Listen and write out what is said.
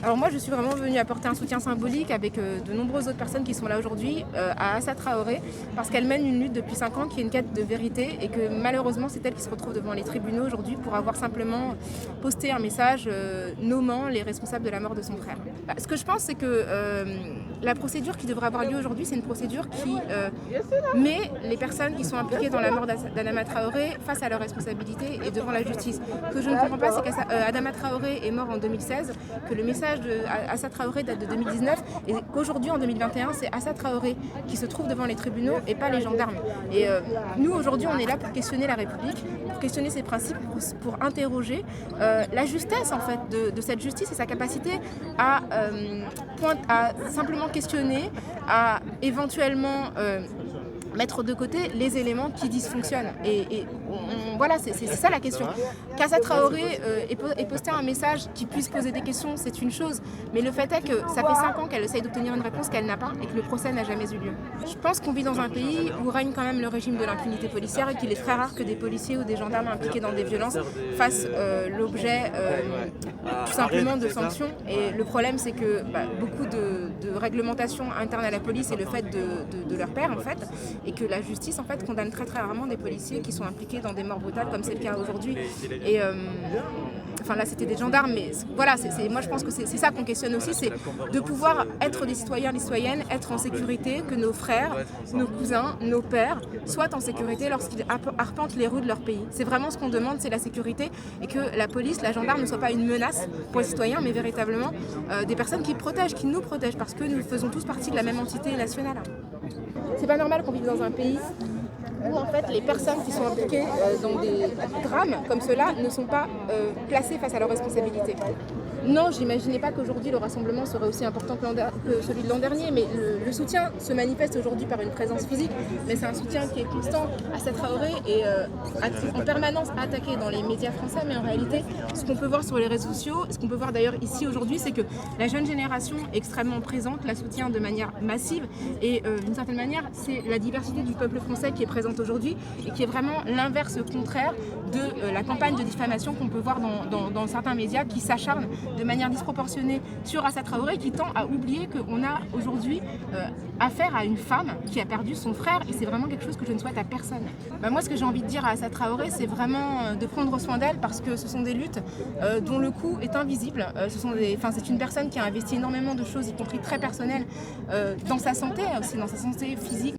Alors moi je suis vraiment venue apporter un soutien symbolique avec de nombreuses autres personnes qui sont là aujourd'hui à Assa Traoré parce qu'elle mène une lutte depuis 5 ans qui est une quête de vérité et que malheureusement c'est elle qui se retrouve devant les tribunaux aujourd'hui pour avoir simplement posté un message nommant les responsables de la mort de son frère. Ce que je pense c'est que la procédure qui devrait avoir lieu aujourd'hui c'est une procédure qui met les personnes qui sont impliquées dans la mort d'Adama Traoré face à leurs responsabilités et devant la justice. Ce que je ne comprends pas c'est qu'Adama Traoré est mort en 2016, que le message d'Assa Traoré date de 2019 et qu'aujourd'hui en 2021 c'est Assa Traoré qui se trouve devant les tribunaux et pas les gendarmes. Et nous aujourd'hui on est là pour questionner la République, pour questionner ses principes, pour interroger la justesse en fait de cette justice et sa capacité à simplement questionner, à éventuellement mettre de côté les éléments qui dysfonctionnent. Voilà, c'est ça la question. Qu'Assa Traoré ait posté un message qui puisse poser des questions, c'est une chose. Mais le fait est que ça fait 5 ans qu'elle essaye d'obtenir une réponse qu'elle n'a pas et que le procès n'a jamais eu lieu. Je pense qu'on vit dans un pays où règne quand même le régime de l'impunité policière et qu'il est très rare que des policiers ou des gendarmes impliqués dans des violences fassent l'objet tout simplement de sanctions. Et le problème, c'est que beaucoup de réglementations internes à la police est le fait de leur père en fait, et que la justice en fait condamne très rarement des policiers qui sont impliqués dans des morts brutales comme c'est le cas aujourd'hui. Et enfin là c'était des gendarmes, mais voilà, moi je pense que c'est ça qu'on questionne aussi, c'est de pouvoir être des citoyens, des citoyennes, être en sécurité, que nos frères, nos cousins, nos pères soient en sécurité lorsqu'ils arpentent les rues de leur pays. C'est vraiment ce qu'on demande, c'est la sécurité et que la police, la gendarme ne soit pas une menace pour les citoyens, mais véritablement des personnes qui protègent, qui nous protègent, parce que nous faisons tous partie de la même entité nationale. C'est pas normal qu'on vive dans un pays où en fait les personnes qui sont impliquées dans des drames comme cela ne sont pas placées face à leurs responsabilités. Non, j'imaginais pas qu'aujourd'hui le rassemblement serait aussi important que celui de l'an dernier, mais le soutien se manifeste aujourd'hui par une présence physique, mais c'est un soutien qui est constant à Assa Traoré et en permanence attaqué dans les médias français, mais en réalité, ce qu'on peut voir sur les réseaux sociaux, ce qu'on peut voir d'ailleurs ici aujourd'hui, c'est que la jeune génération est extrêmement présente, la soutient de manière massive et d'une certaine manière, c'est la diversité du peuple français qui est présente aujourd'hui et qui est vraiment l'inverse contraire de la campagne de diffamation qu'on peut voir dans certains médias qui s'acharnent de manière disproportionnée sur Assa Traoré, qui tend à oublier qu'on a aujourd'hui affaire à une femme qui a perdu son frère et c'est vraiment quelque chose que je ne souhaite à personne. Moi ce que j'ai envie de dire à Assa Traoré c'est vraiment de prendre soin d'elle parce que ce sont des luttes dont le coût est invisible. C'est une personne qui a investi énormément de choses, y compris très personnelles, dans sa santé, aussi dans sa santé physique.